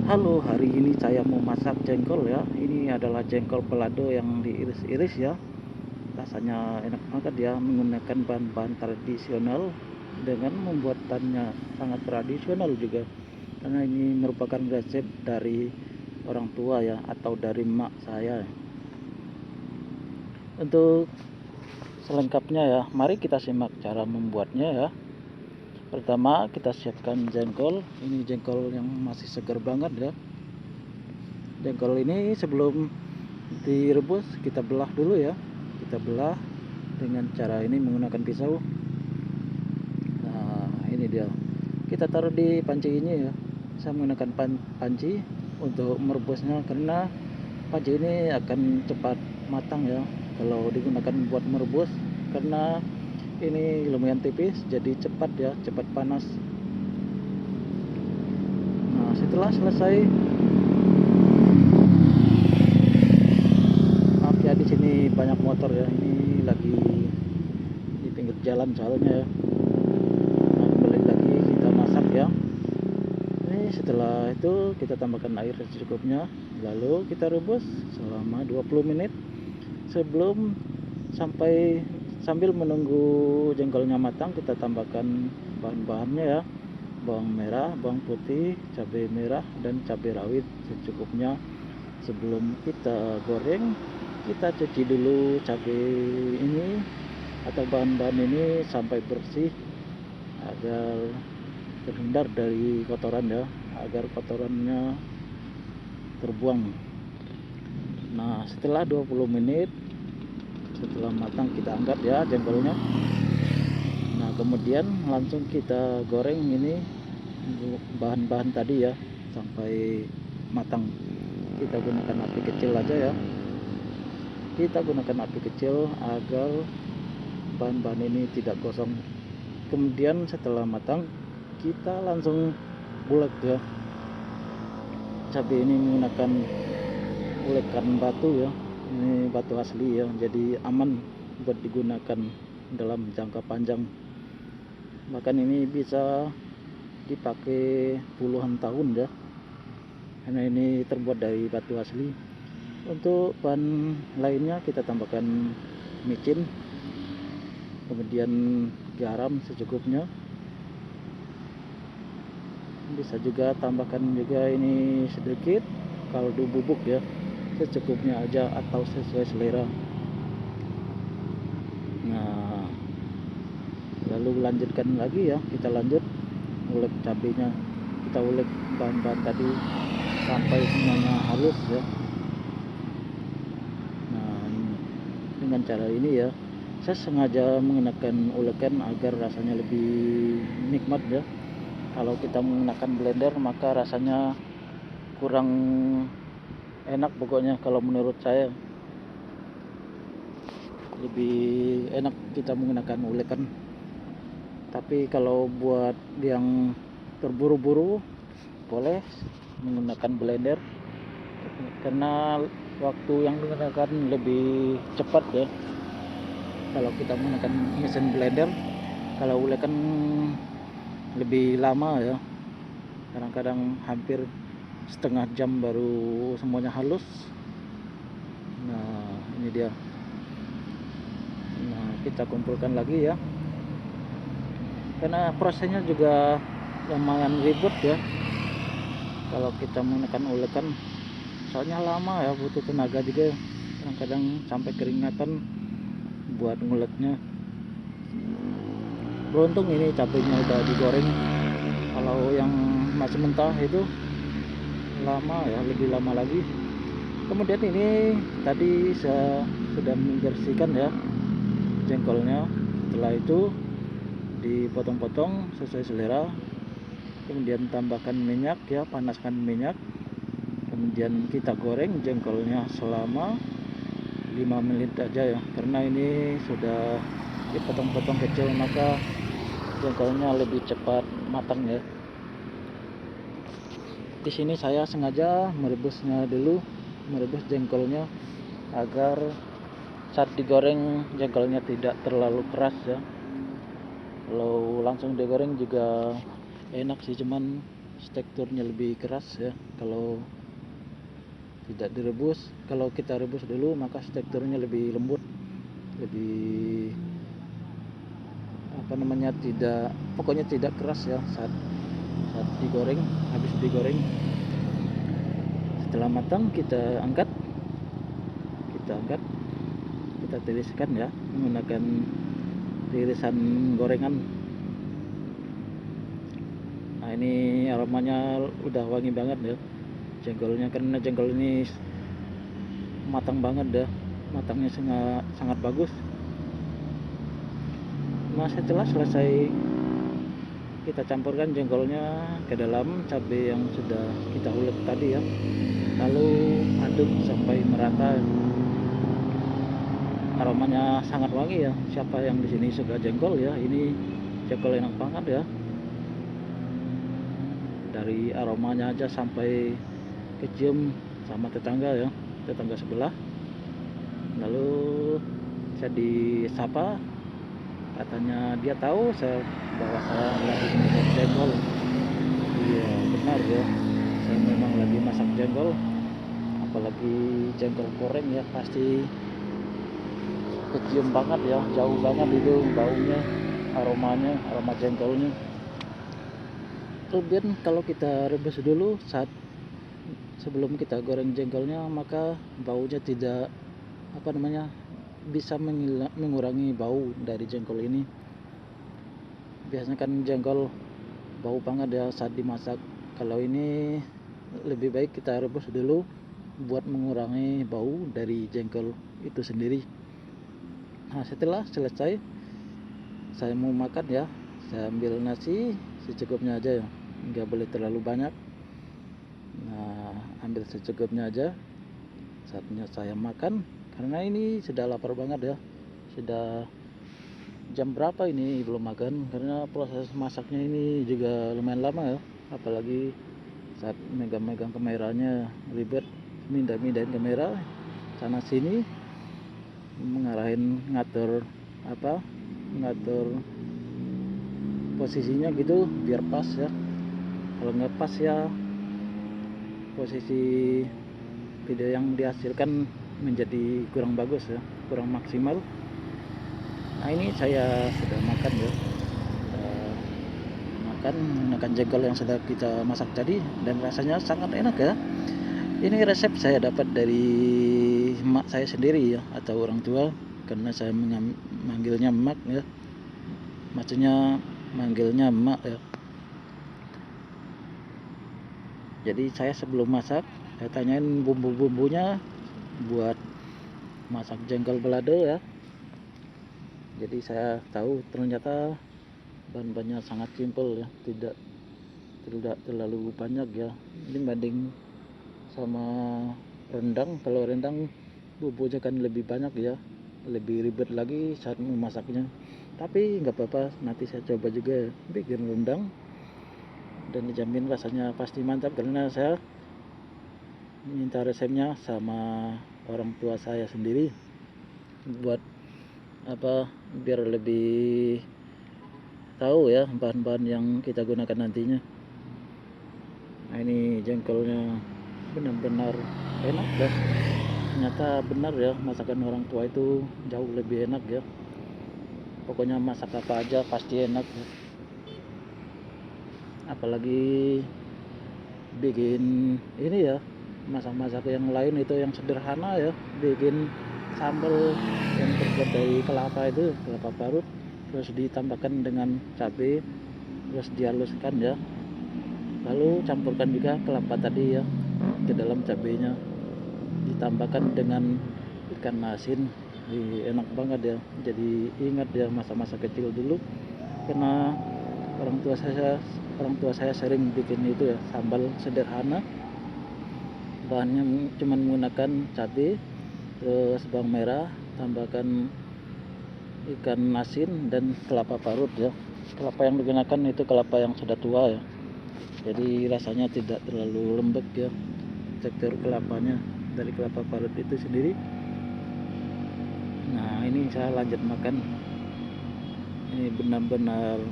Halo, hari ini saya mau masak jengkol ya. Ini adalah jengkol balado yang diiris-iris ya. Rasanya enak banget ya, menggunakan bahan-bahan tradisional dengan membuatannya sangat tradisional juga. Karena ini merupakan resep dari orang tua ya, atau dari mak saya. Untuk selengkapnya ya, mari kita simak cara membuatnya ya. Pertama, kita siapkan jengkol. Ini jengkol yang masih segar banget ya. Jengkol ini sebelum direbus kita belah dulu ya, kita belah dengan cara ini menggunakan pisau. Nah, ini dia, kita taruh di panci ini ya. Saya menggunakan panci untuk merebusnya karena panci ini akan cepat matang ya kalau digunakan buat merebus, karena ini lumayan tipis jadi cepat ya, cepat panas. Nah, setelah selesai, maaf ya di sini banyak motor ya, ini lagi di pinggir jalan soalnya ya. Nah, kembali lagi kita masak ya. Ini setelah itu kita tambahkan air secukupnya, lalu kita rebus selama 20 menit sebelum sampai. Sambil menunggu jengkolnya matang, kita tambahkan bahan-bahannya ya. Bawang merah, bawang putih, cabai merah, dan cabai rawit secukupnya. Sebelum kita goreng, kita cuci dulu cabai ini atau bahan-bahan ini sampai bersih agar terhindar dari kotoran ya, agar kotorannya terbuang. Nah, setelah 20 menit setelah matang kita angkat ya jengkolnya. Nah, kemudian langsung kita goreng ini bahan-bahan tadi ya sampai matang. Kita gunakan api kecil aja ya. Kita gunakan api kecil agar bahan-bahan ini tidak gosong. Kemudian setelah matang kita langsung ulek ya. Cabai ini menggunakan ulekan batu ya. Ini batu asli ya, jadi aman buat digunakan dalam jangka panjang. Bahkan ini bisa dipakai puluhan tahun ya, karena ini terbuat dari batu asli. Untuk bahan lainnya kita tambahkan micin, kemudian garam secukupnya. Bisa juga tambahkan juga ini sedikit kaldu bubuk ya, secukupnya aja atau sesuai selera. Nah, lalu lanjutkan lagi ya, kita lanjut ulek cabenya, kita ulek bahan-bahan tadi sampai semuanya halus ya. Nah, dengan cara ini ya, saya sengaja menggunakan ulekan agar rasanya lebih nikmat ya. Kalau kita menggunakan blender maka rasanya kurang enak, pokoknya kalau menurut saya lebih enak kita menggunakan ulekan. Tapi kalau buat yang terburu-buru boleh menggunakan blender, karena waktu yang digunakan lebih cepat ya kalau kita menggunakan mesin blender. Kalau ulekan lebih lama ya, kadang-kadang hampir setengah jam baru semuanya halus. Nah, ini dia. Nah, kita kumpulkan lagi ya, karena prosesnya juga lumayan ribet ya kalau kita menggunakan ulekan, soalnya lama ya, butuh tenaga juga, kadang-kadang sampai keringatan buat nguleknya. Beruntung ini cabenya udah digoreng, kalau yang masih mentah itu lama ya, lebih lama lagi. Kemudian ini tadi saya sudah membersihkan ya jengkolnya. Setelah itu dipotong-potong sesuai selera, kemudian tambahkan minyak ya, panaskan minyak, kemudian kita goreng jengkolnya selama 5 menit aja ya, karena ini sudah dipotong-potong kecil maka jengkolnya lebih cepat matang ya. Di sini saya sengaja merebusnya dulu, merebus jengkolnya agar saat digoreng jengkolnya tidak terlalu keras ya. Kalau langsung digoreng juga enak sih, cuman teksturnya lebih keras ya kalau tidak direbus. Kalau kita rebus dulu maka teksturnya lebih lembut, lebih tidak, pokoknya tidak keras ya saat digoreng. Habis digoreng, setelah matang kita angkat, kita tiriskan ya menggunakan tirisan gorengan. Nah ini aromanya udah wangi banget ya jengkolnya, karena jengkol ini matang banget ya, matangnya sangat bagus. Nah setelah selesai, kita campurkan jengkolnya ke dalam cabai yang sudah kita ulek tadi ya, lalu aduk sampai merata. Aromanya sangat wangi ya, siapa yang di sini suka jengkol ya, ini jengkol enak banget ya. Dari aromanya aja sampai kecium sama tetangga ya, tetangga sebelah. Lalu saya disapa, katanya dia tahu bahwa saya lagi masak jengkol. Iya benar ya, saya memang lagi masak jengkol, apalagi jengkol goreng ya, pasti kecium banget ya, jauh banget itu baunya, aromanya, aroma jengkolnya. Kemudian kalau kita rebus dulu sebelum kita goreng jengkolnya, maka baunya tidak bisa mengurangi bau dari jengkol ini. Biasanya kan jengkol bau banget ya saat dimasak. Kalau ini lebih baik kita rebus dulu buat mengurangi bau dari jengkol itu sendiri. Nah setelah selesai, saya mau makan ya, saya ambil nasi secukupnya aja ya, nggak boleh terlalu banyak. Nah ambil secukupnya aja. Saatnya saya makan, karena ini sudah lapar banget ya. Sudah jam berapa ini belum makan, karena proses masaknya ini juga lumayan lama ya, apalagi saat megang-megang kameranya ribet, mindahin kamera sana sini, ngatur posisinya gitu biar pas ya. Kalau nggak pas ya, posisi video yang dihasilkan menjadi kurang bagus ya, kurang maksimal. Nah ini saya sudah makan ya, makan menggunakan jengkol yang sudah kita masak tadi, dan rasanya sangat enak ya. Ini resep saya dapat dari emak saya sendiri ya, atau orang tua, karena saya manggilnya emak ya, maksudnya manggilnya emak ya. Jadi saya sebelum masak, saya tanyain bumbu-bumbunya buat masak jengkol balado ya. Jadi saya tahu ternyata bahan-bahannya sangat simpel ya, tidak terlalu banyak ya. Ini banding sama rendang, kalau rendang bumbunya kan lebih banyak ya, lebih ribet lagi saat memasaknya. Tapi nggak apa-apa, nanti saya coba juga bikin rendang, dan dijamin rasanya pasti mantap, karena saya minta resepnya sama orang tua saya sendiri buat biar lebih tahu ya bahan-bahan yang kita gunakan nantinya. Nah ini jengkolnya benar-benar enak ya, ternyata benar ya, masakan orang tua itu jauh lebih enak ya. Pokoknya masak apa aja pasti enak ya. Apalagi bikin ini ya, masak-masak yang lain itu yang sederhana ya, bikin sambal yang terbuat dari kelapa parut, terus ditambahkan dengan cabai, terus dihaluskan ya, lalu campurkan juga kelapa tadi ya ke dalam cabainya, ditambahkan dengan ikan asin. Enak banget ya, jadi ingat ya masa-masa kecil dulu, karena orang tua saya sering bikin itu ya, sambal sederhana, bahannya cuma menggunakan cabai, terus bawang merah, tambahkan ikan asin dan kelapa parut ya. Kelapa yang digunakan itu kelapa yang sudah tua ya, jadi rasanya tidak terlalu lembek ya tekstur kelapanya dari kelapa parut itu sendiri. Nah ini saya lanjut makan. Ini benar-benar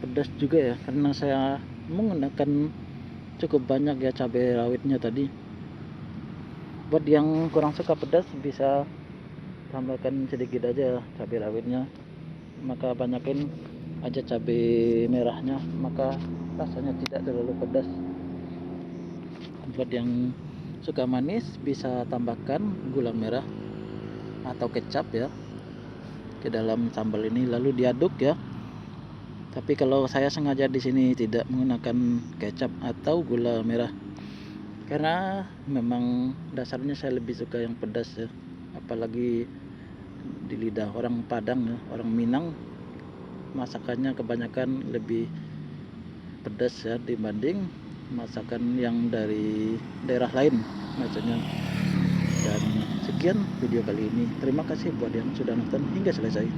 pedas juga ya, karena saya menggunakan cukup banyak ya cabai rawitnya tadi. Buat yang kurang suka pedas bisa tambahkan sedikit aja cabai rawitnya, maka banyakin aja cabai merahnya, maka rasanya tidak terlalu pedas. Buat yang suka manis bisa tambahkan gula merah atau kecap ya ke dalam sambal ini, lalu diaduk ya. Tapi kalau saya sengaja di sini tidak menggunakan kecap atau gula merah karena memang dasarnya saya lebih suka yang pedas ya, apalagi di lidah orang Padang ya, orang Minang masakannya kebanyakan lebih pedas ya dibanding masakan yang dari daerah lain maksudnya. Dan sekian video kali ini, terima kasih buat yang sudah nonton hingga selesai.